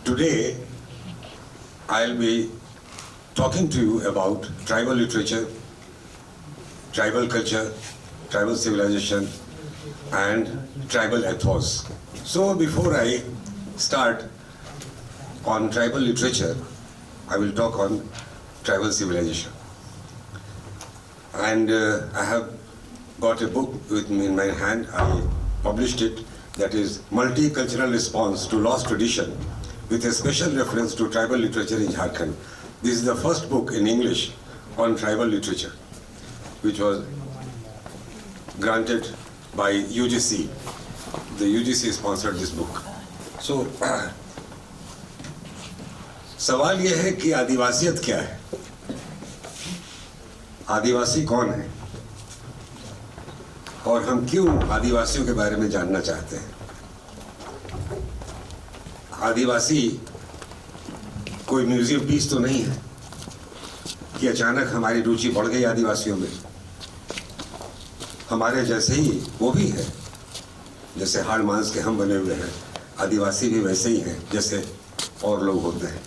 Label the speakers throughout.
Speaker 1: Today, I'll be talking to you about tribal literature, tribal culture, tribal civilization, and tribal ethos. So before I start on tribal literature, I will talk on tribal civilization. And I have got a book with me in my hand. I published it, that is Multicultural Response to Lost Tradition, with a special reference to tribal literature in Jharkhand. This is the first book in English on tribal literature, which was granted by UGC. The UGC sponsored this book. So, सवाल यह है कि आदिवासियत क्या है? आदिवासी कौन है? और हम क्यों आदिवासियों के बारे में जानना चाहते हैं? आदिवासी कोई म्यूजियम पीस तो नहीं है कि अचानक हमारी रुचि बढ़ गई आदिवासियों में। हमारे जैसे ही वो भी है, जैसे हाड़ मांस के हम बने हुए हैं, आदिवासी भी वैसे ही हैं जैसे और लोग होते हैं।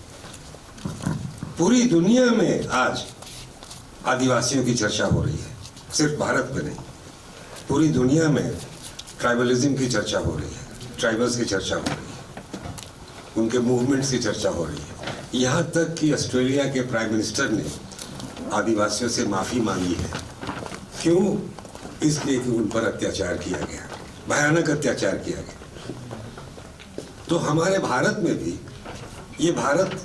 Speaker 1: पूरी दुनिया में आज आदिवासियों की चर्चा हो रही है, सिर्फ भारत में नहीं, पूरी दुनिया में ट्राइबलिज्म की चर्चा हो रही है, ट्राइबल्स की चर्चा हो रही है, उनके मूवमेंट्स की चर्चा हो रही है। यहाँ तक कि ऑस्ट्रेलिया के प्राइम मिनिस्टर ने आदिवासियों से माफ़ी मांगी है। क्यों? इसलिए कि उन पर अत्याचार किया गया, भयानक अत्याचार किया गया। तो हमारे भारत में भी, ये भारत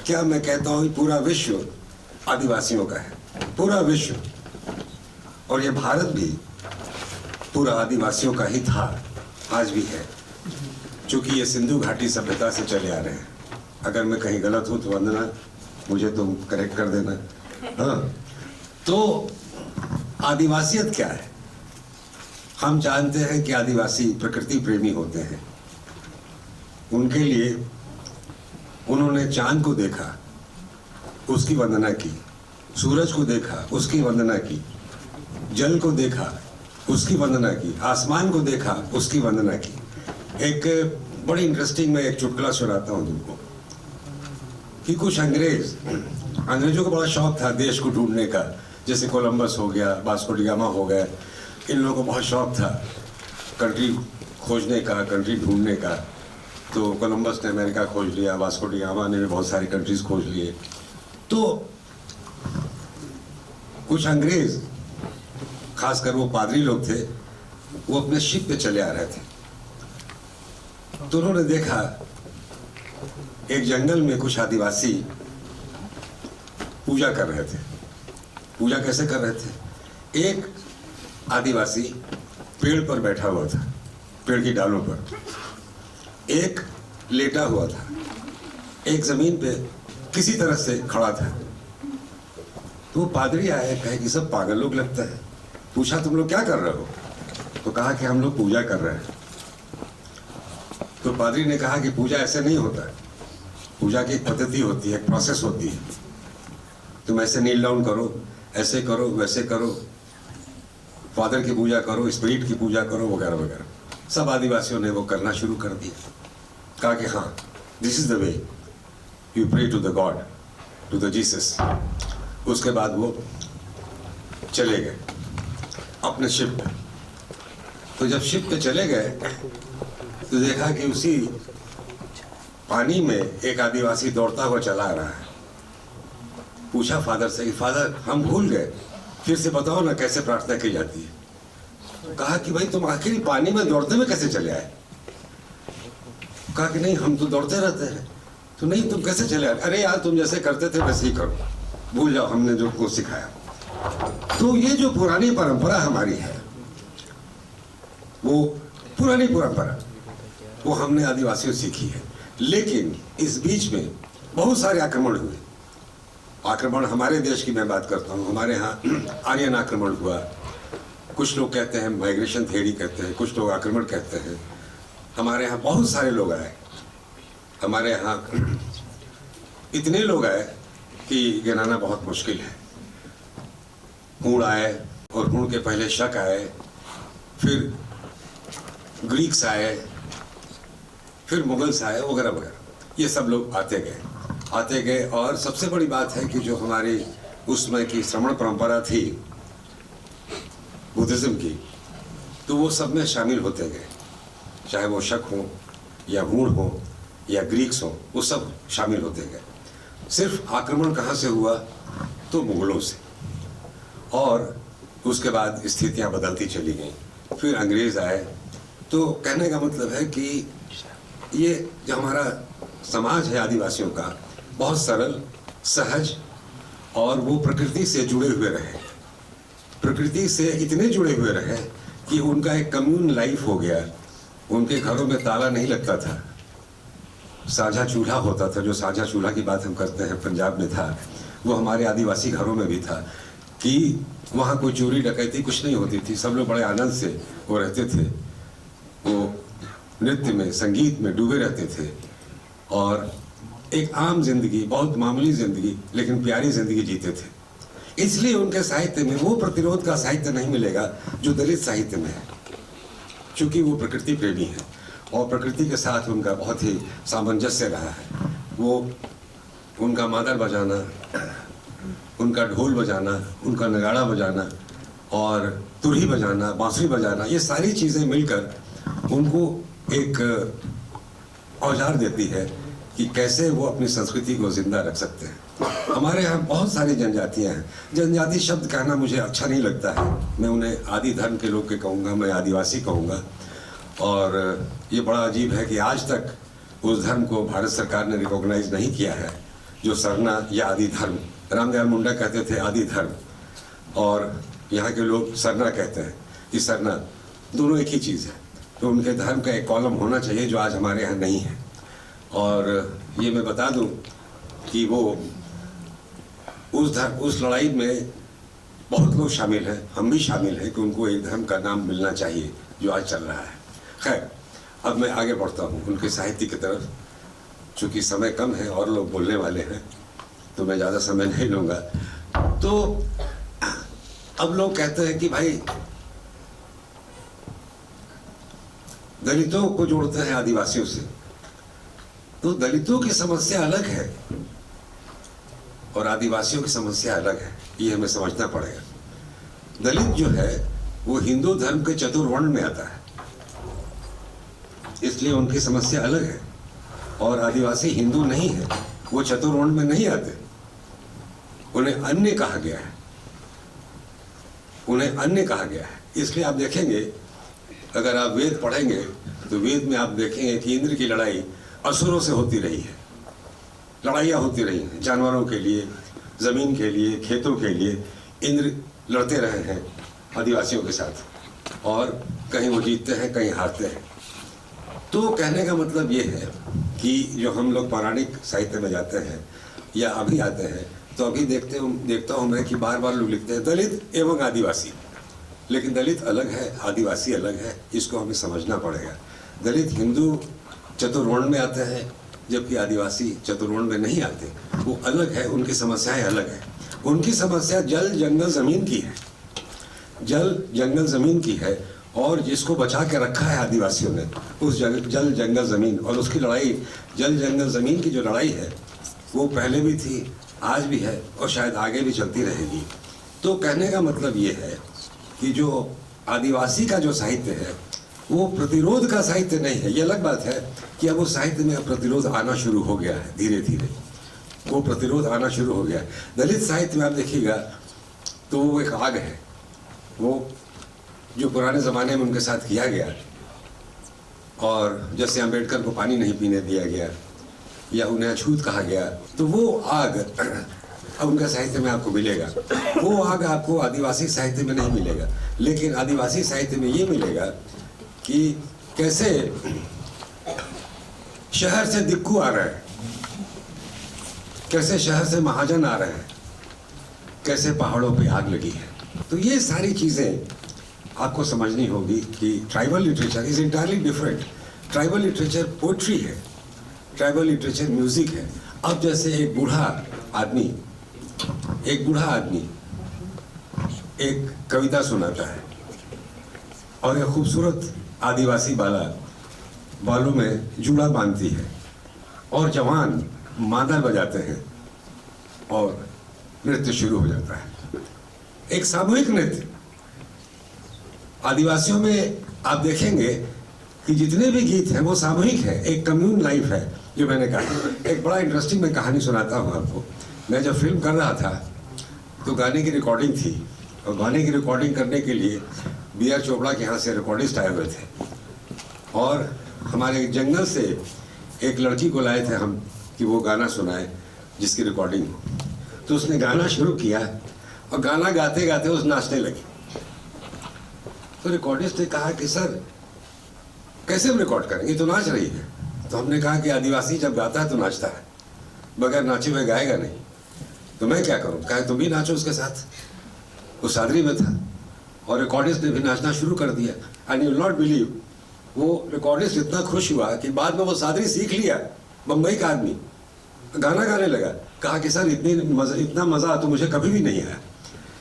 Speaker 1: क्या मैं कहता हूँ, पूरा विश्व आदिवासियों का है, पूरा विश्व। और ये भारत भी पूरा आदिवासियों का ही था, आज भी है, क्योंकि ये सिंधु घाटी सभ्यता से चले आ रहे हैं। अगर मैं कहीं गलत हूँ तो वंदना, मुझे तुम करेक्ट कर देना। हाँ, तो आदिवासियत क्या है? हम जानते हैं कि आदिवासी प्रकृति प्रेमी होते हैं। उनके लिए उन्होंने चांद को देखा, उसकी वंदना की, सूरज को देखा, उसकी वंदना की, जल को देखा, उसकी वंदना की, आसमान को देखा, उसकी वंदना की। एक बड़ी इंटरेस्टिंग, मैं एक चुटकुला सुनाता हूँ तुमको कि कुछ अंग्रेजों को बड़ा शौक था देश को ढूंढने का। जैसे कोलंबस हो गया, वास्को डी गामा हो गया, इन लोगों को बहुत शौक था कंट्री खोजने का, कंट्री ढूंढने का। तो कोलंबस ने अमेरिका खोज लिया, वास्को डी गामा ने भी बहुत सारी कंट्रीज खोज लिए। तो कुछ अंग्रेज, खासकर वो पादरी लोग थे, वो अपने शिप पे चले आ रहे थे। तो उन्होंने देखा एक जंगल में कुछ आदिवासी पूजा कर रहे थे। पूजा कैसे कर रहे थे? एक आदिवासी पेड़ पर बैठा हुआ था, पेड़ की डालों पर, एक लेटा हुआ था, एक जमीन पे किसी तरह से खड़ा था। तो वो पादरी आया, कहे कि सब पागल लोग लगता है। पूछा तुम लोग क्या कर रहे हो? तो कहा कि हम लोग पूजा कर रहे हैं। तो पादरी ने कहा कि पूजा ऐसे नहीं होता है, पूजा की एक पद्धति होती है, एक प्रोसेस होती है। तुम ऐसे नील डाउन करो, ऐसे करो, वैसे करो, फादर की पूजा करो, स्पिरिट की पूजा करो, वगैरह वगैरह। सब आदिवासियों ने वो करना शुरू कर दिया। कहा कि हाँ, this is the way you pray to the god, to the Jesus. उसके बाद वो चले गए अपने शिप पे। तो जब शिप पे चले गए तो देखा कि उसी पानी में एक आदिवासी दौड़ता हुआ चला आ रहा है। पूछा फादर से कि फादर, हम भूल गए, फिर से बताओ ना कैसे प्रार्थना की जाती है। कहा कि भाई तुम आखिर पानी में दौड़ते हुए कैसे चले आए? कहा कि नहीं, हम तो दौड़ते रहते हैं। तो नहीं, तुम कैसे चले आए? अरे यार, तुम जैसे करते थे वैसे ही करो, भूल जाओ हमने जो को सिखाया। तो ये जो पुरानी परंपरा हमारी है, वो पुरानी परंपरा, वो हमने आदिवासियों से सीखी है। लेकिन इस बीच में बहुत सारे आक्रमण हुए। आक्रमण हमारे देश की मैं बात करता हूँ, हमारे यहाँ आर्यन आक्रमण हुआ। कुछ लोग कहते हैं माइग्रेशन थ्योरी कहते हैं, कुछ लोग आक्रमण कहते हैं। हमारे यहाँ बहुत सारे लोग आए, हमारे यहाँ इतने लोग आए कि गिनाना बहुत मुश्किल है। हूण आए, और हूण के पहले शक आए, फिर ग्रीक्स आए, फिर मुगल्स आए, वगैरह वगैरह। ये सब लोग आते गए और सबसे बड़ी बात है कि जो हमारी उस समय की श्रमण परंपरा थी बुद्धिज्म की, तो वो सब में शामिल होते गए, चाहे वो शक हो या हूण हो या ग्रीक्स हो, वो सब शामिल होते गए। सिर्फ आक्रमण कहाँ से हुआ? तो मुगलों से, और उसके बाद स्थितियाँ बदलती चली गईं। फिर अंग्रेज़ आए। तो कहने का मतलब है कि ये जो हमारा समाज है आदिवासियों का, बहुत सरल, सहज, और वो प्रकृति से जुड़े हुए रहे, प्रकृति से इतने जुड़े हुए रहे कि उनका एक कम्यून लाइफ हो गया। उनके घरों में ताला नहीं लगता था, साझा चूल्हा होता था। जो साझा चूल्हा की बात हम करते हैं पंजाब में था, वो हमारे आदिवासी घरों में भी था कि वहाँ कोई चोरी डकैती कुछ नहीं होती थी। सब लोग बड़े आनंद से वो रहते थे, वो नृत्य में, संगीत में डूबे रहते थे, और एक आम जिंदगी, बहुत मामूली जिंदगी, लेकिन प्यारी जिंदगी जीते थे। इसलिए उनके साहित्य में वो प्रतिरोध का साहित्य नहीं मिलेगा जो दलित साहित्य में है, क्योंकि वो प्रकृति प्रेमी है और प्रकृति के साथ उनका बहुत ही सामंजस्य रहा है। वो उनका मादर बजाना, उनका ढोल बजाना, उनका नगाड़ा बजाना और तुरही बजाना, बांसुरी बजाना, ये सारी चीज़ें मिलकर उनको एक औजार देती है कि कैसे वो अपनी संस्कृति को जिंदा रख सकते हैं। हमारे यहाँ बहुत सारी जनजातियाँ हैं। जनजाति शब्द कहना मुझे अच्छा नहीं लगता है, मैं उन्हें आदि धर्म के लोग के कहूँगा, मैं आदिवासी कहूँगा। और ये बड़ा अजीब है कि आज तक उस धर्म को भारत सरकार ने रिकॉग्नाइज नहीं किया है जो सरना या आदि धर्म। रामदयाल मुंडा कहते थे आदि धर्म, और यहाँ के लोग सरना कहते हैं कि सरना, दोनों एक ही चीज़ है। तो उनके धर्म का एक कॉलम होना चाहिए जो आज हमारे यहाँ नहीं है। और ये मैं बता दूं कि वो उस लड़ाई में बहुत लोग शामिल हैं, हम भी शामिल हैं कि उनको एक धर्म का नाम मिलना चाहिए जो आज चल रहा है। खैर, अब मैं आगे बढ़ता हूँ उनके साहित्य की तरफ। चूँकि समय कम है और लोग बोलने वाले हैं, तो मैं ज़्यादा समय नहीं लूँगा। तो अब लोग कहते हैं कि भाई दलितों को जोड़ते हैं आदिवासियों से, तो दलितों की समस्या अलग है और आदिवासियों की समस्या अलग है, ये हमें समझना पड़ेगा। दलित जो है वो हिंदू धर्म के चतुर्वर्ण में आता है, इसलिए उनकी समस्या अलग है। और आदिवासी हिंदू नहीं है, वो चतुर्वर्ण में नहीं आते, उन्हें अन्य कहा गया है, उन्हें अन्य कहा गया है। इसलिए आप देखेंगे, अगर आप वेद पढ़ेंगे तो वेद में आप देखेंगे कि इंद्र की लड़ाई असुरों से होती रही है, लड़ाइयाँ होती रही हैं जानवरों के लिए, ज़मीन के लिए, खेतों के लिए। इंद्र लड़ते रहे हैं आदिवासियों के साथ, और कहीं वो जीतते हैं, कहीं हारते हैं। तो कहने का मतलब ये है कि जो हम लोग पौराणिक साहित्य में जाते हैं या अभी आते हैं, तो अभी देखता हूँ मैं कि बार बार लोग लिखते हैं दलित एवं आदिवासी, लेकिन दलित अलग है, आदिवासी अलग है, इसको हमें समझना पड़ेगा। दलित हिंदू चतुर्वर्ण में आते हैं, जबकि आदिवासी चतुर्वर्ण में नहीं आते, वो अलग है, उनकी समस्याएं अलग है। उनकी समस्या जल जंगल ज़मीन की है, जल जंगल ज़मीन की है, और जिसको बचा के रखा है आदिवासियों ने, उस जल जंगल ज़मीन। और उसकी लड़ाई, जल जंगल ज़मीन की जो लड़ाई है, वो पहले भी थी, आज भी है, और शायद आगे भी चलती रहेगी। तो कहने का मतलब ये है कि जो आदिवासी का जो साहित्य है वो प्रतिरोध का साहित्य नहीं है। ये अलग बात है कि अब उस साहित्य में प्रतिरोध आना शुरू हो गया है, धीरे धीरे वो प्रतिरोध आना शुरू हो गया है। दलित साहित्य में आप देखिएगा तो वो एक आग है, वो जो पुराने ज़माने में उनके साथ किया गया, और जैसे अम्बेडकर को पानी नहीं पीने दिया गया या उन्हें अछूत कहा गया, तो वो आग अब उनका साहित्य में आपको मिलेगा। वो आग आपको आदिवासी साहित्य में नहीं मिलेगा, लेकिन आदिवासी साहित्य में ये मिलेगा कि कैसे शहर से दिक्कू आ रहे हैं, कैसे शहर से महाजन आ रहे हैं, कैसे पहाड़ों पे आग लगी है। तो ये सारी चीज़ें आपको समझनी होगी कि tribal literature is entirely different. Tribal literature poetry है, ट्राइबल लिटरेचर म्यूजिक है। अब जैसे एक बूढ़ा आदमी एक कविता सुनाता है, और एक खूबसूरत आदिवासी बालों में जूड़ा बांधती है, और जवान मादल बजाते हैं और नृत्य शुरू हो जाता है। एक सामूहिक नृत्य। आदिवासियों में आप देखेंगे कि जितने भी गीत हैं वो सामूहिक है, एक कम्यून लाइफ है। जो मैंने कहा, एक बड़ा इंटरेस्टिंग मैं कहानी सुनाता हूँ आपको। मैं जब फिल्म कर रहा था तो गाने की रिकॉर्डिंग थी, और गाने की रिकॉर्डिंग करने के लिए B.R. चोपड़ा के यहाँ से रिकॉर्डिस्ट आए हुए थे, और हमारे जंगल से एक लड़की को लाए थे हम कि वो गाना सुनाए जिसकी रिकॉर्डिंग हो। तो उसने गाना शुरू किया और गाना गाते गाते उस नाचने लगी। तो रिकॉर्डिस्ट ने कहा कि सर कैसे हम रिकॉर्ड करेंगे, ये तो नाच रही है। तो हमने कहा कि आदिवासी जब गाता है तो नाचता है, बगैर नाचे हुए गाएगा नहीं। तो मैं क्या करूं? कहा तुम भी नाचो उसके साथ। वो सादरी में था और रिकॉर्डिस्ट ने भी नाचना शुरू कर दिया। And you will not believe, वो रिकॉर्डिस्ट इतना खुश हुआ कि बाद में वो सादरी सीख लिया, बम्बई का आदमी, गाना गाने लगा। कहा कि सर इतना मज़ा तो मुझे कभी भी नहीं आया।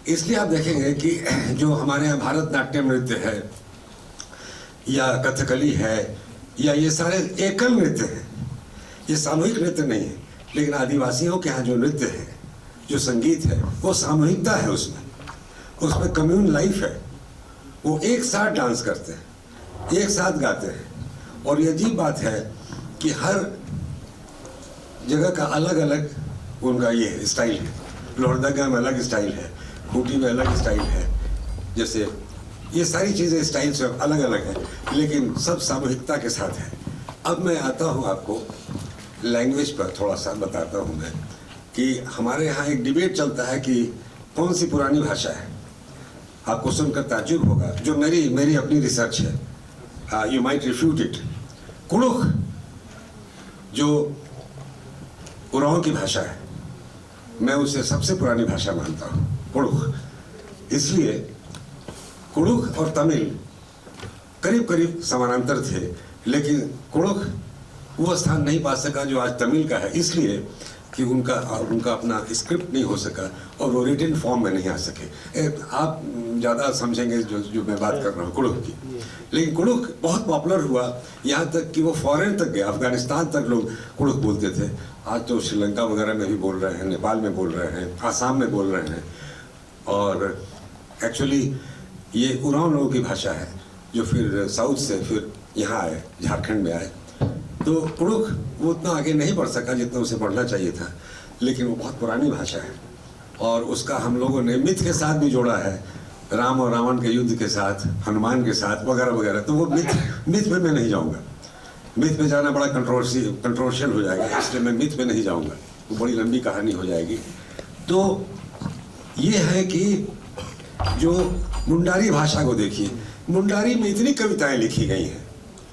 Speaker 1: इसलिए आप देखेंगे कि जो हमारे यहाँ भारतनाट्यम नृत्य है या कथकली है या ये सारे एकल नृत्य हैं, ये सामूहिक नृत्य नहीं है। लेकिन आदिवासियों के यहाँ जो नृत्य है, जो संगीत है, वो सामूहिकता है, उसमें कम्यून लाइफ है। वो एक साथ डांस करते हैं, एक साथ गाते हैं। और ये अजीब बात है कि हर जगह का अलग अलग उनका ये स्टाइल है। लोहरदगा में अलग स्टाइल है, खूंटी में अलग स्टाइल है, जैसे ये सारी चीज़ें स्टाइल से अलग अलग है, लेकिन सब सामूहिकता के साथ है। अब मैं आता हूँ आपको लैंग्वेज पर, थोड़ा सा बताता हूँ मैं कि हमारे यहाँ एक डिबेट चलता है कि कौन सी पुरानी भाषा है। आपको सुनकर ताज्जुब होगा, जो मेरी अपनी रिसर्च है, you might refute it. Kurukh जो उरांव की भाषा है, मैं उसे सबसे पुरानी भाषा मानता हूँ, कुड़ुख। इसलिए कुड़ुख और तमिल करीब करीब समानांतर थे, लेकिन कुड़ुख वो स्थान नहीं पा सका जो आज तमिल का है, इसलिए कि उनका अपना स्क्रिप्ट नहीं हो सका और वो रिटन फॉर्म में नहीं आ सके। आप ज़्यादा समझेंगे जो मैं बात कर रहा हूँ कुड़ुख की। लेकिन कुड़ुख बहुत पॉपुलर हुआ, यहाँ तक कि वो फॉरेन तक गया, अफगानिस्तान तक लोग कुड़ुख बोलते थे। आज तो श्रीलंका वगैरह में भी बोल रहे हैं, नेपाल में बोल रहे हैं, आसाम में बोल रहे हैं। और एक्चुअली ये उरांव लोगों की भाषा है, जो फिर साउथ से फिर यहाँ आए, झारखंड में आए। तो कुड़ुख वो उतना आगे नहीं बढ़ सका जितना उसे बढ़ना चाहिए था, लेकिन वो बहुत पुरानी भाषा है। और उसका हम लोगों ने मिथ के साथ भी जोड़ा है, राम और रावण के युद्ध के साथ, हनुमान के साथ वगैरह वगैरह। तो वो मिथ में मैं नहीं जाऊँगा, मिथ में जाना बड़ा कंट्रोवर्शियल हो जाएगा, इसलिए मैं मिथ में नहीं जाऊँगा, वो बड़ी लंबी कहानी हो जाएगी। तो ये है कि जो मुंडारी भाषा को देखिए, मुंडारी में इतनी कविताएं लिखी गई हैं,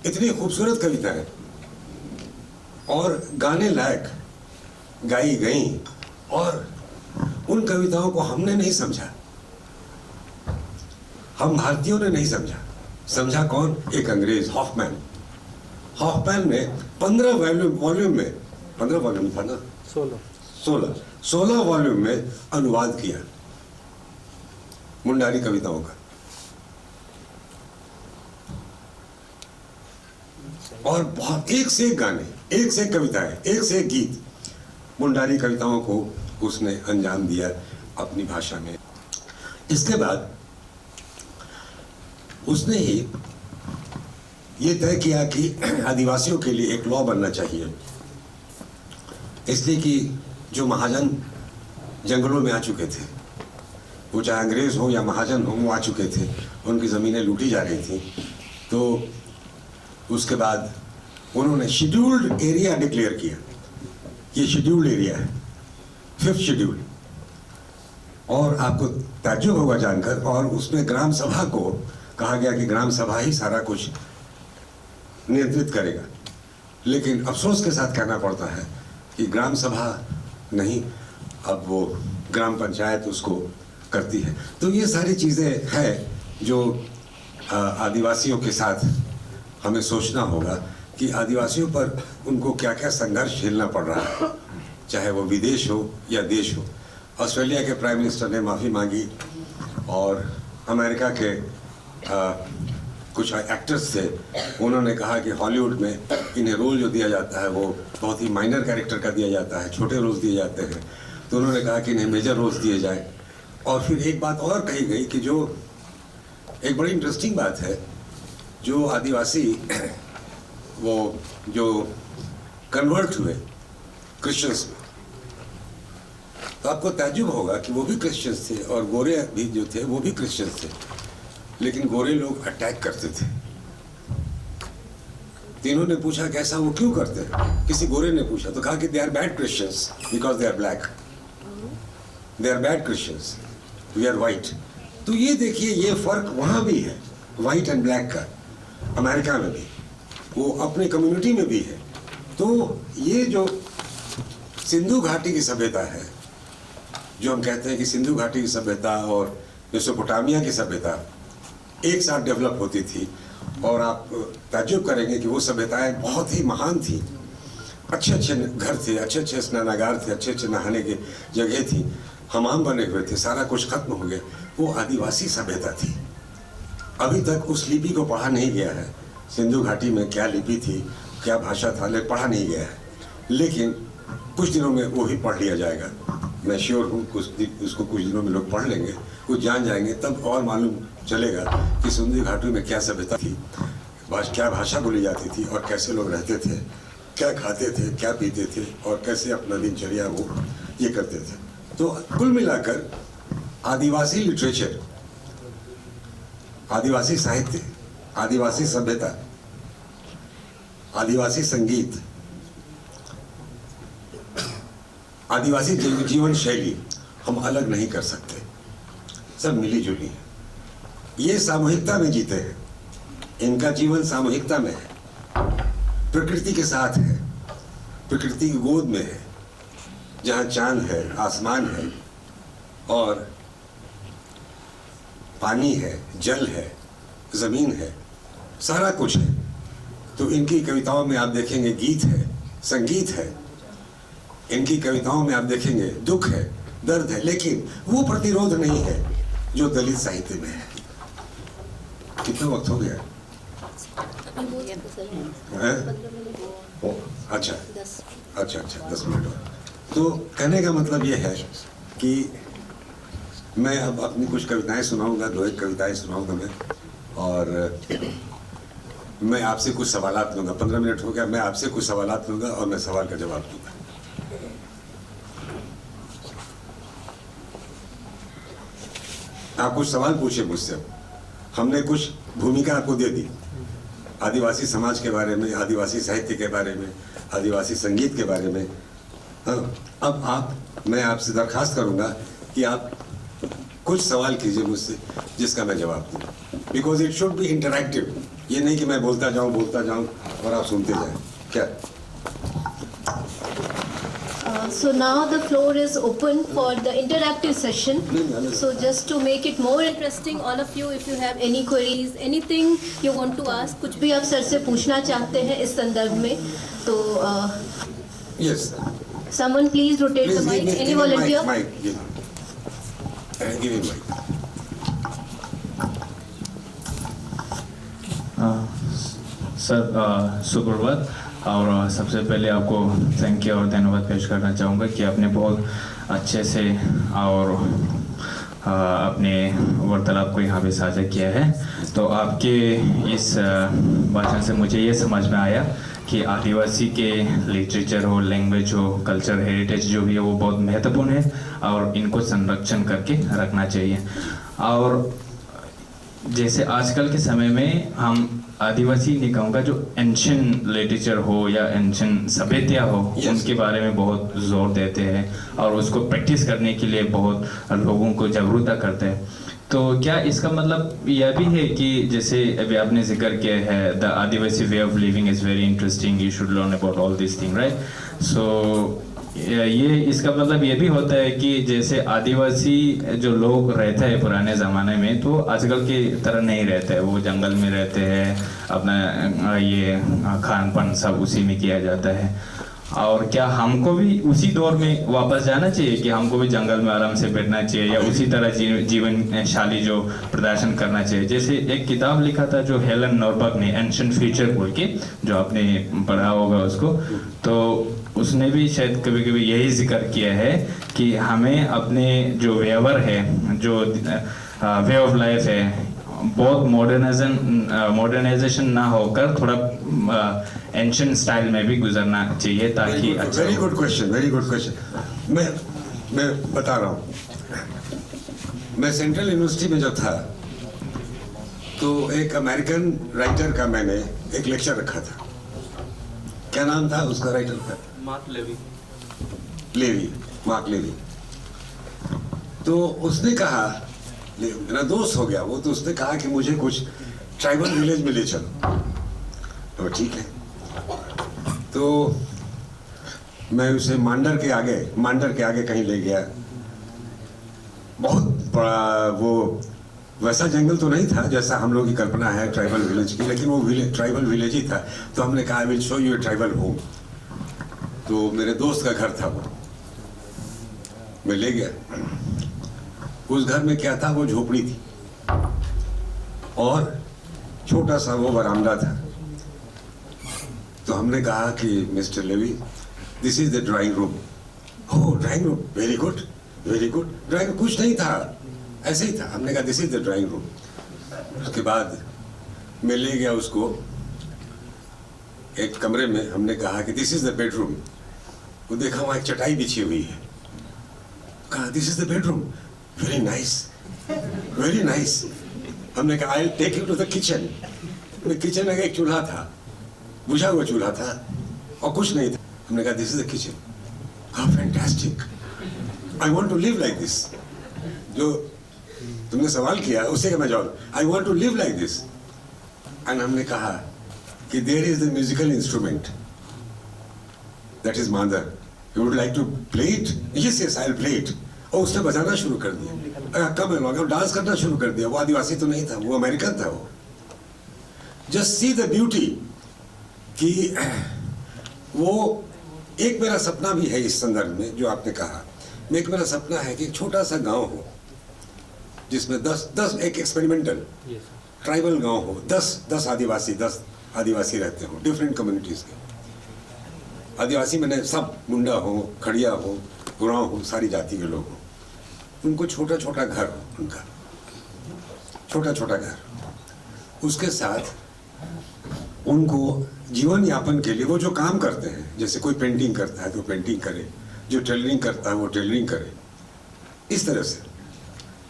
Speaker 1: इतनी खूबसूरत कविताएं, और गाने लायक गाई गई, और उन कविताओं को हमने नहीं समझा, हम भारतीयों ने नहीं समझा। समझा कौन? एक अंग्रेज, हॉफमैन ने 15 वॉल्यूम में, 15 वॉल्यूम था ना, 16 वॉल्यूम में अनुवाद किया मुंडारी कविताओं का। और बहुत एक से एक गाने, एक से एक कविताएं, एक से एक गीत, मुंडारी कविताओं को उसने अंजाम दिया अपनी भाषा में। इसके बाद उसने ही ये तय किया कि आदिवासियों के लिए एक लॉ बनना चाहिए, इसलिए कि जो महाजन जंगलों में आ चुके थे, वो चाहे अंग्रेज हो या महाजन हो, वो आ चुके थे, उनकी ज़मीनें लूटी जा रही थी। तो उसके बाद उन्होंने शेड्यूल्ड एरिया डिक्लेयर किया। ये शेड्यूल्ड एरिया है, 5th शेड्यूल। और आपको ताज्जुब होगा जानकर, और उसमें ग्राम सभा को कहा गया कि ग्राम सभा ही सारा कुछ नियंत्रित करेगा। लेकिन अफसोस के साथ कहना पड़ता है कि ग्राम सभा नहीं, अब वो ग्राम पंचायत उसको करती है। तो ये सारी चीज़ें हैं जो आदिवासियों के साथ हमें सोचना होगा कि आदिवासियों पर उनको क्या क्या संघर्ष झेलना पड़ रहा है, चाहे वो विदेश हो या देश हो। ऑस्ट्रेलिया के प्राइम मिनिस्टर ने माफ़ी मांगी, और अमेरिका के कुछ एक्टर्स थे, उन्होंने कहा कि हॉलीवुड में इन्हें रोल जो दिया जाता है वो बहुत ही माइनर कैरेक्टर का दिया जाता है, छोटे रोल्स दिए जाते हैं, तो उन्होंने कहा कि इन्हें मेजर रोल्स दिए जाए। और फिर एक बात और कही गई कि जो एक बड़ी इंटरेस्टिंग बात है, जो आदिवासी वो जो कन्वर्ट हुए क्रिश्चियंस में, तो आपको ताज्जुब होगा कि वो भी क्रिश्चियंस थे और गोरे भी जो थे वो भी क्रिश्चियंस थे, लेकिन गोरे लोग अटैक करते थे। तीनों ने पूछा कैसा, वो क्यों करते हैं? किसी गोरे ने पूछा तो कहा कि they are bad Christians because they are black, they are bad Christians, we are white. तो ये देखिए, ये फर्क वहाँ भी है, वाइट एंड ब्लैक का, अमेरिका में भी, वो अपने कम्युनिटी में भी है। तो ये जो सिंधु घाटी की सभ्यता है, जो हम कहते हैं कि सिंधु घाटी की सभ्यता और मेसोपोटामिया की सभ्यता एक साथ डेवलप होती थी, और आप ताज्जुब करेंगे कि वो सभ्यताएं बहुत ही महान थी, अच्छे अच्छे घर थे, अच्छे अच्छे स्नानागार थे, अच्छे अच्छे नहाने की जगह थी, हमाम बने हुए थे, सारा कुछ खत्म हो गया। वो आदिवासी सभ्यता थी। अभी तक उस लिपि को पढ़ा नहीं गया है, सिंधु घाटी में क्या लिपि थी, क्या भाषा था, लेकिन पढ़ा नहीं गया है। लेकिन कुछ दिनों में वो भी पढ़ लिया जाएगा, मैं श्योर हूँ। उसको कुछ दिनों में लोग पढ़ लेंगे, कुछ जान जाएंगे, तब और मालूम चलेगा कि सिंधु घाटी में क्या सभ्यता थी, क्या भाषा बोली जाती थी, और कैसे लोग रहते थे, क्या खाते थे, क्या पीते थे, और कैसे अपना दिनचर्या वो ये करते थे। तो कुल मिलाकर आदिवासी लिटरेचर, आदिवासी साहित्य, आदिवासी सभ्यता, आदिवासी संगीत, आदिवासी जीवन शैली हम अलग नहीं कर सकते, सब मिली जुली है। ये सामूहिकता में जीते हैं, इनका जीवन सामूहिकता में है, प्रकृति के साथ है, प्रकृति की गोद में है, जहाँ चांद है, आसमान है, और पानी है, जल है, जमीन है, सारा कुछ है। तो इनकी कविताओं में आप देखेंगे गीत है, संगीत है, इनकी कविताओं में आप देखेंगे दुख है, दर्द है, लेकिन वो प्रतिरोध नहीं है जो दलित साहित्य में है। कितना वक्त हो गया? अच्छा अच्छा अच्छा, 10 मिनट और। तो कहने का मतलब ये है कि मैं अब अपनी कुछ कविताएं सुनाऊंगा, 2-1 कविताएं सुनाऊंगा मैं, और मैं आपसे कुछ सवालात लूंगा। 15 मिनट हो गया, मैं आपसे कुछ सवालात लूंगा और मैं सवाल का जवाब दूंगा। आप कुछ सवाल पूछे मुझसे। हमने कुछ भूमिका आपको दे दी, आदिवासी समाज के बारे में, आदिवासी साहित्य के बारे में, आदिवासी संगीत के बारे में। अब मैं आपसे दरखास्त करूंगा कि आप कुछ सवाल कीजिए मुझसे जिसका मैं जवाब दूँ, because it should be interactive. ये नहीं कि मैं बोलता जाऊं और आप सुनते जाएं। क्या?
Speaker 2: So now the floor is open for the interactive session. So just to make it more interesting, all of you, if you have any queries, anything you want to ask, कुछ भी आप सर से पूछना चाहते हैं इस संदर्भ में, तो
Speaker 1: yes.
Speaker 2: Someone please rotate the mic. Any volunteer?
Speaker 1: Mic. Give him mic.
Speaker 3: Sir सुप्रभात, और सबसे पहले आपको थैंक यू और धन्यवाद पेश करना चाहूँगा कि आपने बहुत अच्छे से और अपने वार्तालाप को यहाँ पे साझा किया है। तो आपके इस भाषण से मुझे ये समझ में आया कि आदिवासी के लिटरेचर हो, लैंग्वेज हो, कल्चर हेरिटेज जो भी है वो बहुत महत्वपूर्ण है और इनको संरक्षण करके रखना चाहिए। और जैसे आजकल के समय में हम आदिवासी नहीं कहूँगा, जो एंशियंट लिटरेचर हो या एंशियंट सभ्यता हो, उनके बारे में बहुत जोर देते हैं और उसको प्रैक्टिस करने के लिए बहुत लोगों को जागरूकता करते हैं। तो क्या इसका मतलब यह भी है कि जैसे अभी आपने जिक्र किया है, the Adivasi way of living is very interesting, you should learn about all this thing, right? So ये इसका मतलब ये भी होता है कि जैसे आदिवासी जो लोग रहते हैं पुराने ज़माने में, तो आजकल की तरह नहीं रहते हैं, वो जंगल में रहते हैं, अपना ये खान पान सब उसी में किया जाता है। और क्या हमको भी उसी दौर में वापस जाना चाहिए कि हमको भी जंगल में आराम से बैठना चाहिए या उसी तरह जीवन शैली जो प्रदर्शन करना चाहिए? जैसे एक किताब लिखा था जो हेलन नॉर्बर्ग ने, एंशिएंट फ्यूचर बोल के, जो आपने पढ़ा होगा उसको, तो उसने भी शायद कभी कभी यही जिक्र किया है कि हमें अपने जो व्यवहार है, जो वे ऑफ लाइफ है, बहुत मॉडर्नाइजेशन ना होकर थोड़ा एंशिएंट स्टाइल में भी गुजरना चाहिए ताकि अच्छा।
Speaker 1: Very good question, very good question. मैं बता रहा हूँ, मैं सेंट्रल यूनिवर्सिटी में जब था तो एक अमेरिकन राइटर का मैंने एक लेक्चर रखा था। क्या नाम था उसका राइटर का?
Speaker 4: Mark Levy.
Speaker 1: Mark Levy. तो उसने कहा, मेरा दोस्त हो गया वो, तो उसने कहा कि मुझे कुछ ट्राइबल विलेज में ले चलो। तो ठीक है, तो मैं उसे मांडर के आगे कहीं ले गया। बहुत बड़ा वो वैसा जंगल तो नहीं था जैसा हम लोग की कल्पना है ट्राइबल विलेज की, लेकिन वो ट्राइबल विलेज ही था। तो हमने कहा I will show U a tribal home. तो मेरे दोस्त का घर था वो, मैं ले गया। उस घर में क्या था, वो झोपड़ी थी और छोटा सा वो बरामदा था। तो हमने कहा कि mister Levy, this is the drawing room. Oh drawing room, very good very good. Drawing कुछ नहीं था, ऐसे ही था। हमने कहा this is the drawing room. उसके बाद मैं ले गया उसको एक कमरे में। हमने कहा कि दिस इज द बेडरूम। वो देखा वहाँ एक चटाई बिछी हुई है। कहा this is the bedroom, very nice very nice. हमने कहा I take you to the kitchen. Kitchen में एक चूल्हा था, बुझा हुआ चूल्हा था और कुछ नहीं था। हमने कहा this is the kitchen. How fantastic, I want to live like this. जो तुमने सवाल किया उससे का मैं जवाब, I want to live like this. And हमने कहा कि there is the musical instrument, that is mandar, you would like to play it? Yes yes I will play it. और उसने बजाना शुरू कर दिया, कम लगा डांस करना शुरू कर दिया। वो आदिवासी तो नहीं था, वो अमेरिकन था। वो जस्ट सी द ब्यूटी कि वो एक मेरा सपना भी है इस संदर्भ में जो आपने कहा। एक मेरा सपना है कि एक छोटा सा गांव हो जिसमें 10 एक एक्सपेरिमेंटल ट्राइबल गांव हो, 10 आदिवासी रहते हो, डिफरेंट कम्युनिटीज के आदिवासी। मैंने सब मुंडा हो, खड़िया हो, गुराव हो, सारी जाति के लोग हो। उनको छोटा छोटा घर हो, उनका छोटा छोटा घर, उसके साथ उनको जीवन यापन के लिए वो जो काम करते हैं, जैसे कोई पेंटिंग करता है तो पेंटिंग करे, जो टेलरिंग करता है वो टेलरिंग करे, इस तरह से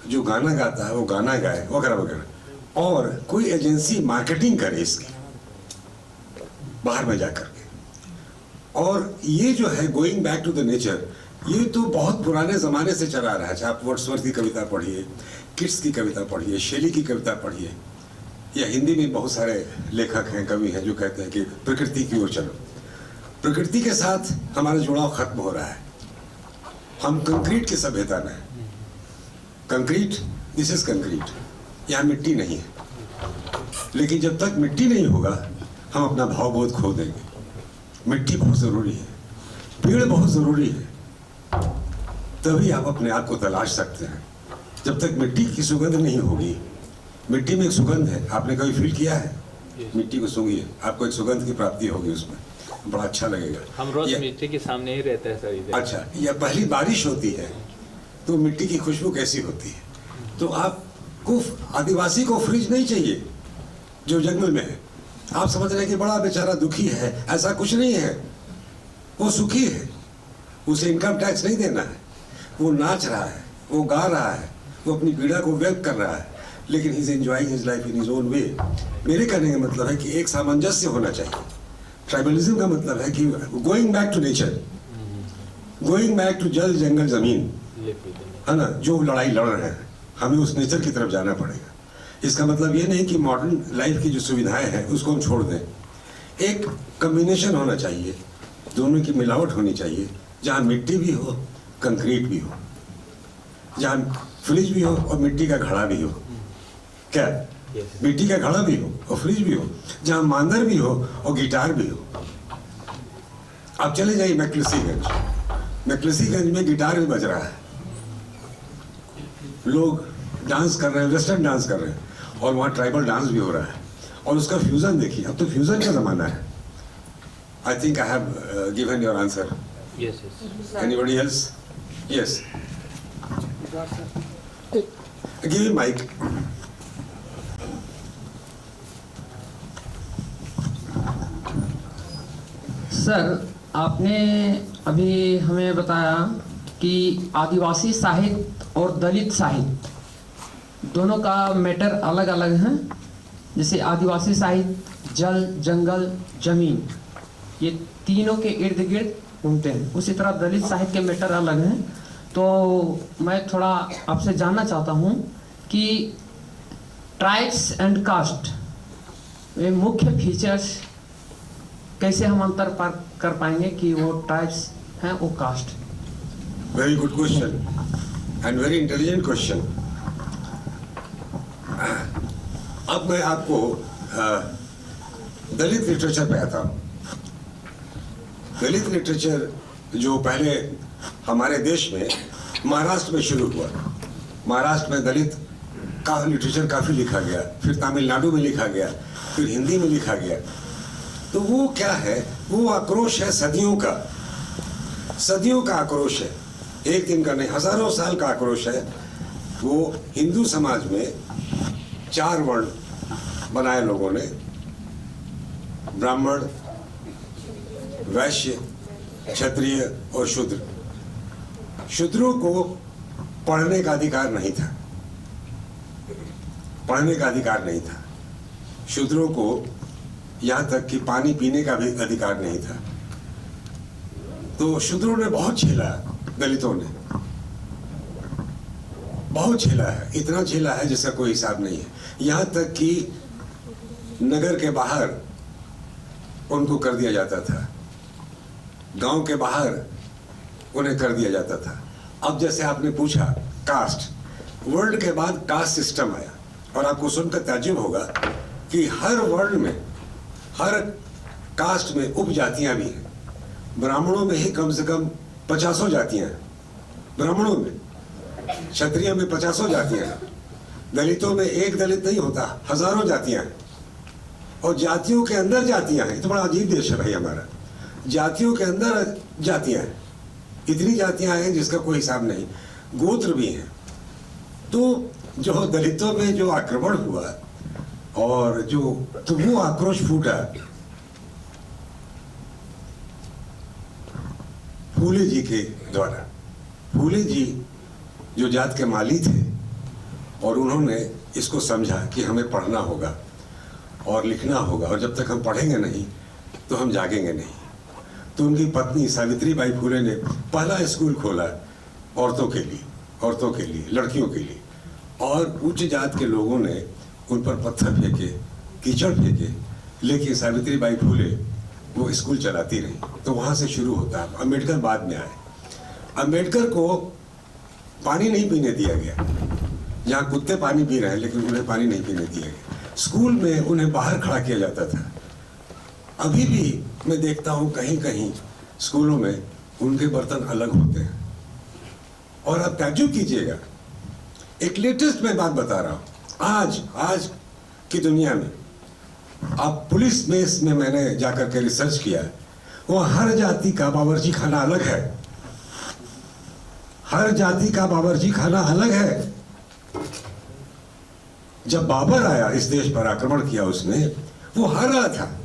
Speaker 1: जो गाना गाता है वो गाना गाए, वगैरह वगैरह। और कोई एजेंसी मार्केटिंग करे इसकी बाहर में जाकर के। और ये जो है going back to the nature, ये तो बहुत पुराने ज़माने से चला रहा है। आप वर्ड्सवर्थ की कविता पढ़िए, किट्स की कविता पढ़िए, शेली की कविता पढ़िए, या हिंदी में बहुत सारे लेखक हैं, कवि हैं जो कहते हैं कि प्रकृति की ओर चलो। प्रकृति के साथ हमारा जुड़ाव खत्म हो रहा है। हम कंक्रीट की सभ्यता में, कंक्रीट, दिस इज कंक्रीट, यहाँ मिट्टी नहीं है। लेकिन जब तक मिट्टी नहीं होगा हम अपना भावबोध खो देंगे। मिट्टी बहुत ज़रूरी है, पेड़ बहुत ज़रूरी है, तभी आप अपने आप को तलाश सकते हैं। जब तक मिट्टी की सुगंध नहीं होगी, मिट्टी में एक सुगंध है, आपने कभी फील किया है? मिट्टी को सूंघिए, आपको एक सुगंध की प्राप्ति होगी, उसमें बड़ा अच्छा लगेगा।
Speaker 4: हम रोज मिट्टी के सामने ही रहते हैं सर इधर।
Speaker 1: अच्छा, या पहली बारिश होती है तो मिट्टी की खुशबू कैसी होती है। तो आपको आदिवासी को फ्रिज नहीं चाहिए जो जंगल में है। आप समझ रहे हैं कि बड़ा बेचारा दुखी है, ऐसा कुछ नहीं है। वो सुखी है, उसे इनकम टैक्स नहीं देना है, वो नाच रहा है, वो गा रहा है, वो अपनी पीड़ा को व्यक्त कर रहा है, लेकिन he is enjoying his life in his own way. मेरे कहने का मतलब है कि एक सामंजस्य होना चाहिए। ट्राइबलिज्म का मतलब है कि going back to nature, going back to जल जंगल जमीन, है ना, जो लड़ाई लड़ रहे हैं, हमें उस नेचर की तरफ जाना पड़ेगा। इसका मतलब ये नहीं कि मॉडर्न लाइफ की जो सुविधाएं हैं उसको हम छोड़ दें। एक कम्बिनेशन होना चाहिए, दोनों की मिलावट होनी चाहिए, जहाँ मिट्टी भी हो, कंक्रीट भी हो, जहाँ फ्रिज भी हो और मिट्टी का घड़ा भी हो। क्या? मिट्टी का घड़ा भी हो और फ्रिज भी हो, जहाँ मांदर भी हो और गिटार भी हो। आप चले जाइए मैक्लसीगंज, मैक्लसीगंज में गिटार भी बज रहा है, लोग डांस कर रहे हैं, वेस्टर्न डांस कर रहे हैं, और वहाँ ट्राइबल डांस भी हो रहा है, और उसका फ्यूजन देखिए। अब तो फ्यूजन का जमाना है। I think I have given your answer.
Speaker 4: Yes, yes.
Speaker 1: Anybody else? Yes. Give him mic.
Speaker 5: Sir, आपने अभी हमें बताया कि आदिवासी साहित्य और दलित साहित्य दोनों का मैटर अलग अलग है। जैसे आदिवासी साहित्य जल, जंगल, जमीन, ये तीनों के इर्द गिर्द घूमते हैं। उसी तरह दलित साहित्य के मैटर अलग हैं। तो मैं थोड़ा आपसे जानना चाहता हूँ कि ट्राइब्स एंड कास्ट में मुख्य फीचर्स कैसे हम अंतर कर पाएंगे कि वो ट्राइब्स हैं, वो caste.
Speaker 1: Very good question and very intelligent question. अब मैं आपको दलित लिटरेचर पे आता हूँ। दलित लिटरेचर जो पहले हमारे देश में महाराष्ट्र में शुरू हुआ, महाराष्ट्र में दलित का लिटरेचर काफ़ी लिखा गया, फिर तमिलनाडु में लिखा गया, फिर हिंदी में लिखा गया। तो वो क्या है? वो आक्रोश है सदियों का, सदियों का आक्रोश है, एक दिन का नहीं, हजारों साल का आक्रोश है। वो हिंदू समाज में 4 वर्ण बनाए लोगों ने, ब्राह्मण, वैश्य, क्षत्रिय और शूद्र। शूद्रों को पढ़ने का अधिकार नहीं था, पढ़ने का अधिकार नहीं था। शूद्रों को यहाँ तक कि पानी पीने का भी अधिकार नहीं था। तो शूद्रों ने बहुत झेला, दलितों ने बहुत झेला है, इतना झेला है जिसका कोई हिसाब नहीं है। यहाँ तक कि नगर के बाहर उनको कर दिया जाता था, गांव के बाहर उन्हें कर दिया जाता था। अब जैसे आपने पूछा कास्ट, वर्ल्ड के बाद कास्ट सिस्टम आया, और आपको सुनकर ताज्जुब होगा कि हर वर्ण में, हर कास्ट में उपजातियां भी हैं। ब्राह्मणों में ही कम से कम 50 जातियां हैं, ब्राह्मणों में। क्षत्रिय में 50 जातियां हैं, दलितों में एक दलित नहीं होता, हजारों जातियां हैं, और जातियों के अंदर जातियां हैं। तो बड़ा अजीब देश है भाई हमारा, जातियों के अंदर जातियां हैं, इतनी जातियां हैं जिसका कोई हिसाब नहीं, गोत्र भी हैं। तो जो दलितों में जो आक्रमण हुआ और जो, तो वो आक्रोश फूटा फूले जी के द्वारा। फूले जी जो जात के माली थे, और उन्होंने इसको समझा कि हमें पढ़ना होगा और लिखना होगा, और जब तक हम पढ़ेंगे नहीं तो हम जागेंगे नहीं। तो उनकी पत्नी सावित्री बाई फूले ने पहला स्कूल खोला औरतों के लिए, औरतों के लिए, लड़कियों के लिए। और उच्च जात के लोगों ने उन पर पत्थर फेंके, कीचड़ फेंके, लेकिन सावित्री बाई फूले वो स्कूल चलाती रही। तो वहाँ से शुरू होता है। अम्बेडकर बाद में आए। अम्बेडकर को पानी नहीं पीने दिया गया, जहाँ कुत्ते पानी पी रहे हैं, लेकिन उन्हें पानी नहीं पीने दिया गया। स्कूल में उन्हें बाहर खड़ा किया जाता था। अभी भी मैं देखता हूँ कहीं कहीं स्कूलों में उनके बर्तन अलग होते हैं। और आप ताज्जुब कीजिएगा, एक लेटेस्ट मैं बात बता रहा हूँ, आज की दुनिया में, आप पुलिस मेस में मैंने जाकर के रिसर्च किया, वो हर जाति का बावर्ची खाना अलग है, हर जाति का बावर्ची खाना अलग है। जब बाबर आया इस देश पर, आक्रमण किया उसने, वो हार रहा था,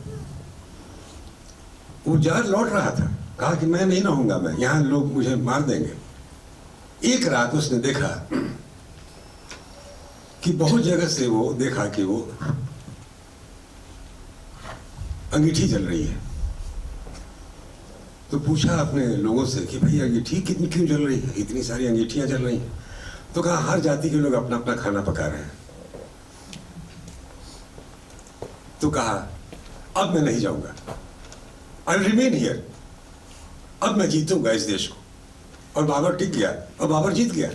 Speaker 1: वो जार लौट रहा था, कहा कि मैं नहीं रहूंगा, मैं यहां लोग मुझे मार देंगे। एक रात उसने देखा कि बहुत जगह से वो देखा कि वो अंगीठी जल रही है। तो पूछा अपने लोगों से कि भाई अंगीठी कितनी क्यों जल रही है, इतनी सारी अंगीठियां जल रही हैं। तो कहा हर जाति के लोग अपना अपना खाना पका रहे हैं। तो कहा अब मैं नहीं जाऊंगा, आई विल रिमेन हियर, अब मैं जीतूंगा इस देश को। और बाबर टिक गया और बाबर जीत गया।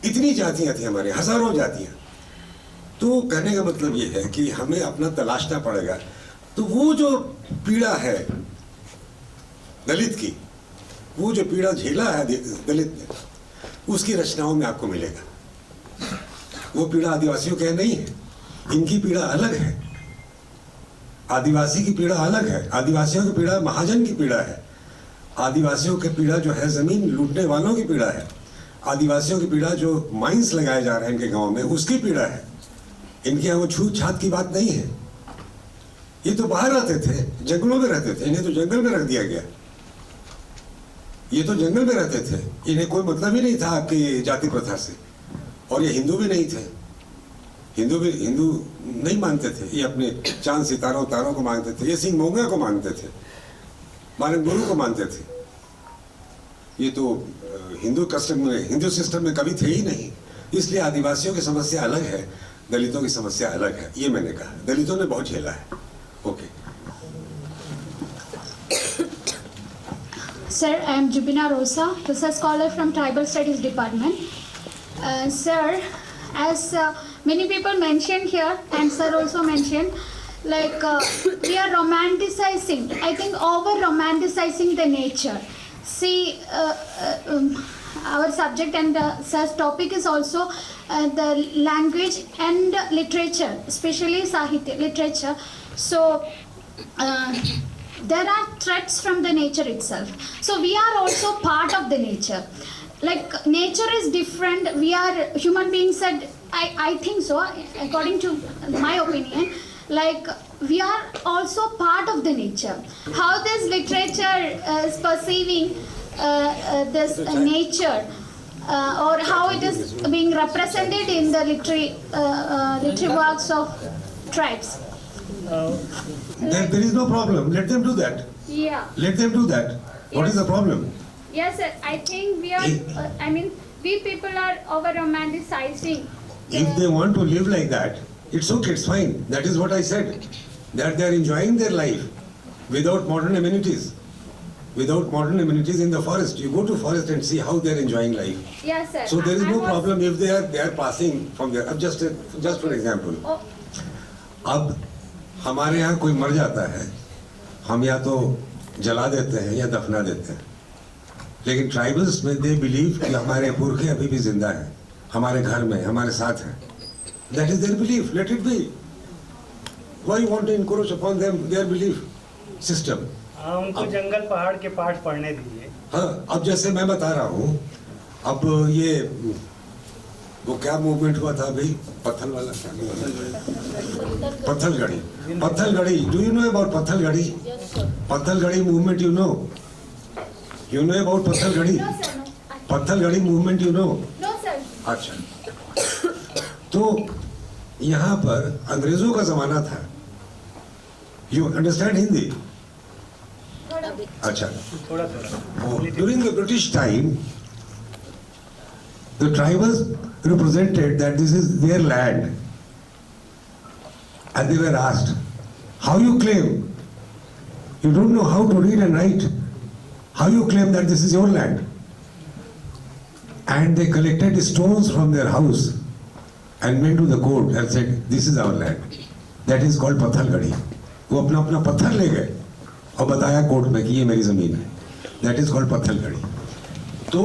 Speaker 1: इतनी जातियां थी हमारे, हजारों जातियां। तो कहने का मतलब ये है कि हमें अपना तलाशना पड़ेगा। तो वो जो पीड़ा है दलित की, वो जो पीड़ा झेला है दलित ने, उसकी रचनाओं में आपको मिलेगा। वो पीड़ा आदिवासियों के नहीं है, इनकी पीड़ा अलग है। आदिवासी की पीड़ा अलग है, आदिवासियों की पीड़ा महाजन की पीड़ा है, आदिवासियों की पीड़ा जो है जमीन लूटने वालों की पीड़ा है, आदिवासियों की पीड़ा जो माइंस लगाए जा रहे हैं इनके गांव में उसकी पीड़ा है। इनके यहाँ वो छूत छात की बात नहीं है। ये तो बाहर रहते थे, जंगलों में रहते थे, इन्हें तो जंगल में रख दिया गया। ये तो जंगल में रहते थे, इन्हें कोई मतलब ही नहीं था आपकी जाति प्रथा से। और ये हिंदू भी नहीं थे, हिंदू नहीं मानते थे। ये अपने चांद सितारों तारों को मानते थे, ये सिंह मोंगा को मानते थे, मानव गुरु को मानते थे। ये तो हिंदू कस्टम में, हिंदू सिस्टम में कभी थे ही नहीं। इसलिए आदिवासियों की समस्या अलग है, दलितों की समस्या अलग है। ये मैंने कहा, दलितों ने बहुत झेला है। Okay
Speaker 6: Sir, I am Jubina Rosa, research scholar from Tribal Studies Department. Sir, as many people mentioned here, and sir also mentioned, like we are romanticizing, I think over romanticizing the nature. See, our subject and sir's topic is also the language and literature, especially Sahitya, literature. So, there are threats from the nature itself. So we are also part of the nature. Like nature is different. We are human beings. Said I think so. According to my opinion, like we are also part of the nature. How this literature is perceiving this nature, or how it is being represented in the literary works of tribes.
Speaker 1: there is no problem. Let them do that.
Speaker 6: Yeah.
Speaker 1: Let them do that. What is the problem?
Speaker 6: Yes, sir. I think we are. I mean, we people are over romanticizing.
Speaker 1: If they want to live like that, it's okay, it's fine. That is what I said. That they are enjoying their life without modern amenities. Without modern amenities in the forest. You go to forest and see how they are enjoying life.
Speaker 6: Yes, sir.
Speaker 1: So there is
Speaker 6: I
Speaker 1: no
Speaker 6: was-
Speaker 1: problem if they are passing from there. Just for example.
Speaker 6: Oh,
Speaker 1: अब हमारे यहाँ कोई मर जाता है, हम या तो जला देते हैं या दफना देते हैं। लेकिन ट्राइबल्स में दे बिलीव कि हमारे पुरखे अभी भी जिंदा हैं, हमारे घर में हमारे साथ हैं। That is their belief, let it be. Why you want to encroach upon them their belief system?
Speaker 7: उनको जंगल पहाड़ के पाठ पढ़ने दीजिए।
Speaker 1: हाँ, अब जैसे मैं बता रहा हूँ, अब ये वो क्या मूवमेंट हुआ था अभी, पत्थल वाला, Pathalgadi. Do you know about Pathalgadi? Pathalgadi movement you know about Pathalgadi?
Speaker 6: no, sir. No.
Speaker 1: Pathalgadi movement you know?
Speaker 6: No, sir.
Speaker 1: अच्छा, तो यहाँ पर अंग्रेजों का जमाना था। You understand Hindi? अच्छा,
Speaker 7: थोड़ा थोड़ा।
Speaker 1: during the British time, the tribals represented that this is their land, and they were asked, how you claim? You don't know how to read and write. How you claim that this is your land? And they collected stones from their house and went to the court and said, this is our land. That is called Pathalgadi. वो अपना अपना पत्थर ले गए और बताया court में कि ये मेरी जमीन है। That is called Pathalgadi. तो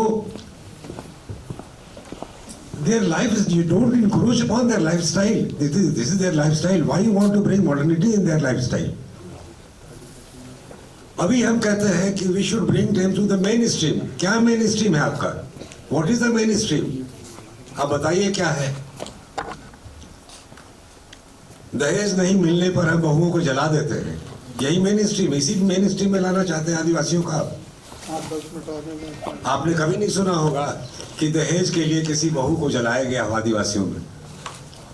Speaker 1: their lives, you don't encroach upon their lifestyle. This is their lifestyle. Why you want to bring modernity in their lifestyle? अभी हम कहते हैं कि we should bring them to the mainstream. क्या mainstream है आपका? What is the mainstream? आप बताइए क्या है? दहेज नहीं मिलने पर हम बहुओं को जला देते हैं, यही mainstream, इसी mainstream में लाना चाहते हैं आदिवासियों का। आपने कभी नहीं सुना होगा कि दहेज के लिए किसी बहू को जलाया गया हो आदिवासियों में।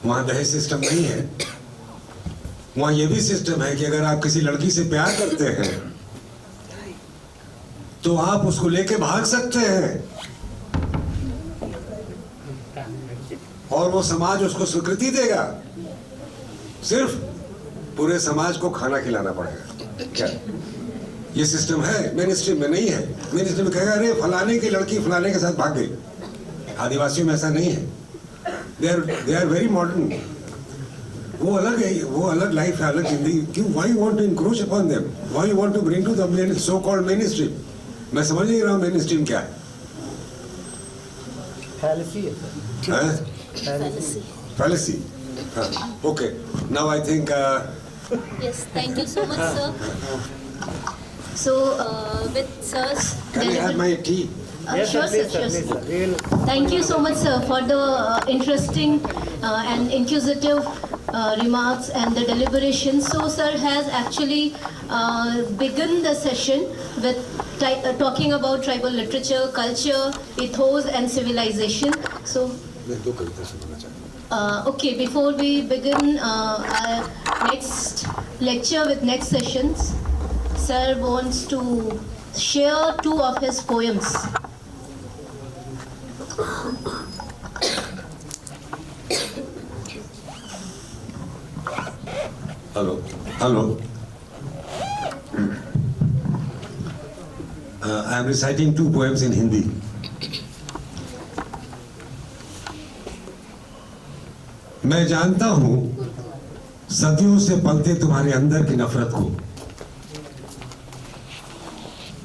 Speaker 1: वहां दहेज सिस्टम नहीं है। वहां यह भी सिस्टम है कि अगर आप किसी लड़की से प्यार करते हैं तो आप उसको लेके भाग सकते हैं और वो समाज उसको स्वीकृति देगा। सिर्फ पूरे समाज को खाना खिलाना पड़ेगा। क्या ये सिस्टम है? मिनिस्ट्री में नहीं है। मिनिस्ट्री में कहेगा अरे फलाने की लड़की फलाने के साथ भाग गई। आदिवासियों में ऐसा नहीं है। They are very modern. वो अलग है, वो अलग लाइफ है, अलग जिंदगी। क्यों why you want to encroach upon them, why you want to bring to the so called mainstream? मैं समझ नहीं रहा हूँ मेन स्ट्रीम क्या है।
Speaker 7: फैलेसी है sir,
Speaker 1: Fallacy. Okay. Now I think.
Speaker 2: Yes, thank you so much, sir. So, with sirs.
Speaker 1: Can I have my tea?
Speaker 7: Yes,
Speaker 2: Sure,
Speaker 7: sir,
Speaker 2: sir,
Speaker 7: please,
Speaker 2: sure,
Speaker 7: sir,
Speaker 2: sir.
Speaker 7: please, sir. We will.
Speaker 2: Thank you so much, sir, for the interesting and inquisitive remarks and the deliberation. So, sir has actually begun the session with talking about tribal literature, culture, ethos, and civilization. So,
Speaker 1: मैं दो कविता सुनाना चाहता हूँ।
Speaker 2: okay, before we begin our next lecture with next sessions, sir wants to share 2 of his poems.
Speaker 1: Hello. Hello. I am reciting 2 poems in Hindi. मैं जानता हूं सदियों से पलते तुम्हारे अंदर की नफरत को।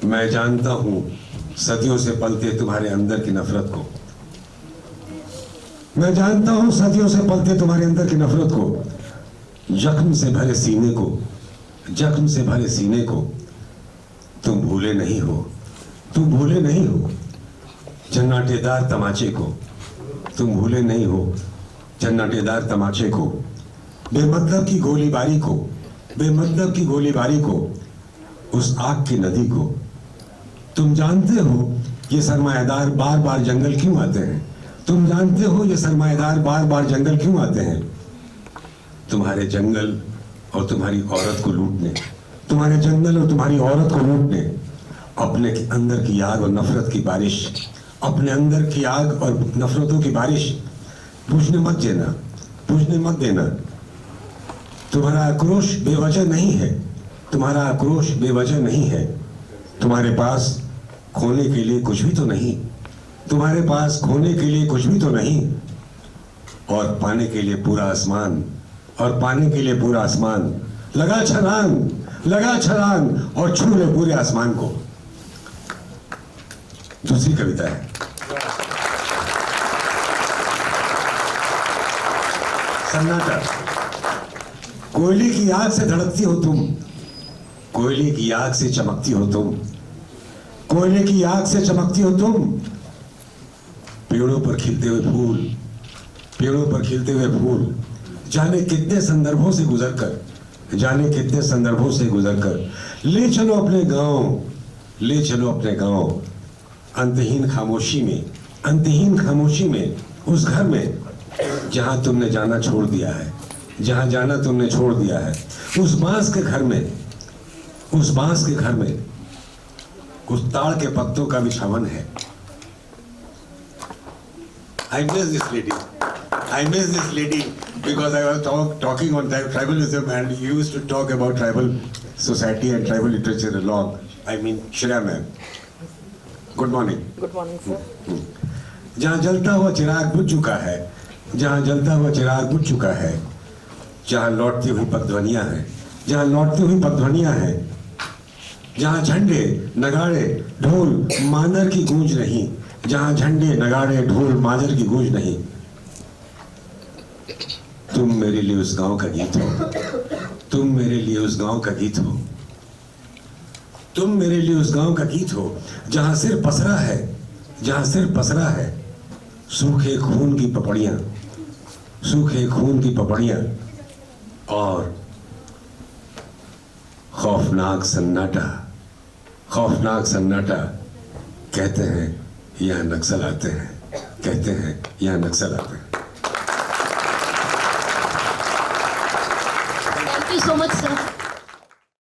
Speaker 1: मैं जानता हूं सदियों से पलते तुम्हारे अंदर की नफरत को। मैं जानता हूं सदियों से पलते तुम्हारे अंदर की नफरत को। जख्म से भरे सीने को, जख्म से भरे सीने को तुम भूले नहीं हो, तुम भूले नहीं हो। जन्नाटेदार तमाचे को तुम भूले नहीं हो, जन्नाटेदार तमाचे को। बेमतलब की गोलीबारी को, बेमतलब की गोलीबारी को, उस आग की नदी को। तुम जानते हो ये सरमाएदार बार बार जंगल क्यों आते हैं? तुम जानते हो ये सरमाएदार बार बार जंगल क्यों आते हैं? तुम्हारे जंगल और तुम्हारी औरत को लूटने, तुम्हारे जंगल और तुम्हारी औरत को लूटने। अपने अंदर की आग और नफरत की बारिश, अपने अंदर की आग और नफरतों की बारिश बुझने मत देना, बुझने मत देना। तुम्हारा आक्रोश बेवजह नहीं है, तुम्हारा आक्रोश बेवजह नहीं है। तुम्हारे पास खोने के लिए कुछ भी तो नहीं, तुम्हारे पास खोने के लिए कुछ भी तो नहीं। और पाने के लिए पूरा आसमान, और पाने के लिए पूरा आसमान। लगा छलांग, लगा छलांग और छू ले पूरे आसमान को। दूसरी कविता है। सन्नाटा। कोयले की आग से धड़कती हो तुम, कोयले की आग से चमकती हो तुम, कोयले की आग से चमकती हो तुम। पेड़ों पर खिलते हुए फूल, पेड़ों पर खिलते हुए फूल। जाने कितने संदर्भों से गुजरकर, जाने कितने संदर्भों से गुजरकर ले चलो अपने गांव, ले चलो अपने गांव। अंतहीन खामोशी में, अंतहीन खामोशी में, उस घर में जहां तुमने जाना छोड़ दिया है, जहां जाना तुमने छोड़ दिया है। उस बांस के घर में, उस बांस के घर में उस ताड़ के पत्तों का बिछावन है। I miss this lady. I miss this lady because I was talking on tribalism and you used to talk about tribal society and tribal literature a lot. I mean, Shreya ma'am. Good morning.
Speaker 8: Good morning, sir.
Speaker 1: जहाँ जलता हुआ चिराग बुझ चुका है, जहाँ जलता हुआ चिराग बुझ चुका है, जहाँ लौटती हुई पगध्वनियाँ हैं, जहाँ लौटती हुई पगध्वनियाँ हैं, जहाँ झंडे नगाड़े ढोल मांदर की गूंज नहीं, जहाँ झंडे नगाड़े ढोल मांदर की गूंज नहीं। तुम मेरे लिए उस गांव का गीत हो, तुम मेरे लिए उस गांव का गीत हो, तुम मेरे लिए उस गांव का गीत हो। जहाँ सिर पसरा है, जहाँ सिर पसरा है, सूखे खून की पपड़ियाँ, सूखे खून की पपड़ियाँ और खौफनाक सन्नाटा, खौफनाक सन्नाटा। कहते हैं यहाँ नक्सल आते हैं, कहते हैं यहाँ नक्सल आते हैं।
Speaker 2: Thank you so much, sir.